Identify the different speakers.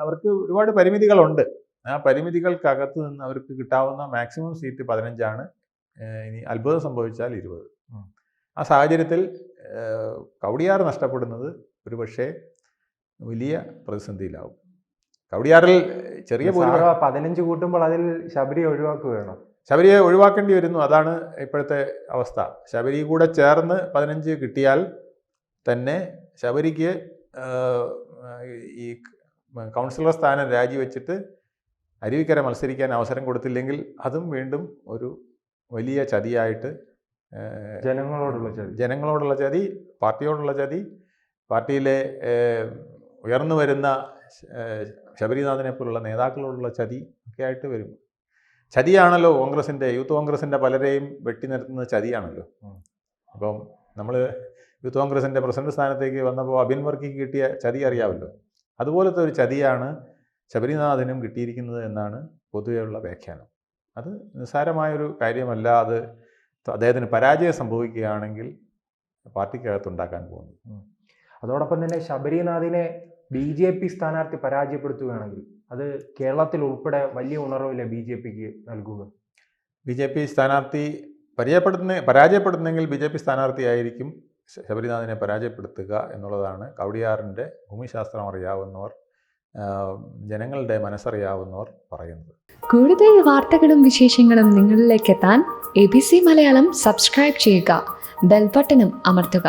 Speaker 1: അവർക്ക് ഒരുപാട് പരിമിതികളുണ്ട്. ആ പരിമിതികൾക്കകത്ത് നിന്ന് അവർക്ക് കിട്ടാവുന്ന മാക്സിമം സീറ്റ് 15ആണ്. ഇനി അത്ഭുതം സംഭവിച്ചാൽ 20. ആ സാഹചര്യത്തിൽ കവടിയാർ നഷ്ടപ്പെടുന്നത് ഒരുപക്ഷെ വലിയ പ്രതിസന്ധിയിലാവും. കവടിയാറിൽ ചെറിയ
Speaker 2: 15 കൂട്ടുമ്പോൾ അതിൽ ശബരിയെ ഒഴിവാക്കുകയാണോ?
Speaker 1: ശബരിയെ ഒഴിവാക്കേണ്ടി വരുന്നു. അതാണ് ഇപ്പോഴത്തെ അവസ്ഥ. ശബരി കൂടെ ചേർന്ന് 15 കിട്ടിയാൽ തന്നെ ശബരിക്ക് ഈ കൗൺസിലർ സ്ഥാനം രാജിവെച്ചിട്ട് അരുവിക്കര മത്സരിക്കാൻ അവസരം കൊടുത്തില്ലെങ്കിൽ അതും വീണ്ടും ഒരു വലിയ ചതിയായിട്ട്, ജനങ്ങളോടുള്ള ചതി, പാർട്ടിയോടുള്ള ചതി, പാർട്ടിയിലെ ഉയർന്നു വരുന്ന ശബരിനാഥനെ പോലുള്ള നേതാക്കളോടുള്ള ചതി ഒക്കെ ആയിട്ട് വരും. ചതിയാണല്ലോ യൂത്ത് കോൺഗ്രസിൻ്റെ പലരെയും വെട്ടി നിർത്തുന്നത് ചതിയാണല്ലോ. അപ്പം നമ്മൾ യൂത്ത് കോൺഗ്രസിൻ്റെ പ്രസിഡന്റ് സ്ഥാനത്തേക്ക് വന്നപ്പോൾ അബിൻ വർക്കിക്ക് കിട്ടിയ ചതി അറിയാമല്ലോ. അതുപോലത്തെ ഒരു ചതിയാണ് ശബരിനാഥനും കിട്ടിയിരിക്കുന്നത് എന്നാണ് പൊതുവെയുള്ള വ്യാഖ്യാനം. അത് നിസ്സാരമായൊരു കാര്യമല്ല. അത് അദ്ദേഹത്തിന് പരാജയം സംഭവിക്കുകയാണെങ്കിൽ പാർട്ടിക്കകത്തുണ്ടാക്കാൻ പോകുന്നു.
Speaker 2: അതോടൊപ്പം തന്നെ ശബരിനാഥിനെ BJP സ്ഥാനാർത്ഥി പരാജയപ്പെടുത്തുകയാണെങ്കിൽ അത് കേരളത്തിൽ ഉൾപ്പെടെ വലിയ ഉണർവില്ല BJPക്ക് നൽകുക.
Speaker 1: BJP സ്ഥാനാർത്ഥി പരാജയപ്പെടുത്തുന്നെങ്കിൽ BJP സ്ഥാനാർത്ഥിയായിരിക്കും ശബരിനാഥിനെ പരാജയപ്പെടുത്തുക എന്നുള്ളതാണ് കവടിയാറിൻ്റെ ഭൂമിശാസ്ത്രം അറിയാവുന്നവർ, ജനങ്ങളുടെ മനസ്സറിയാവുന്നവർ പറയുന്നത്.
Speaker 3: കൂടുതൽ വാർത്തകളും വിശേഷങ്ങളും നിങ്ങളിലേക്ക് എത്താൻ ABC മലയാളം സബ്സ്ക്രൈബ് ചെയ്യുക, ബെൽ ബട്ടണും അമർത്തുക.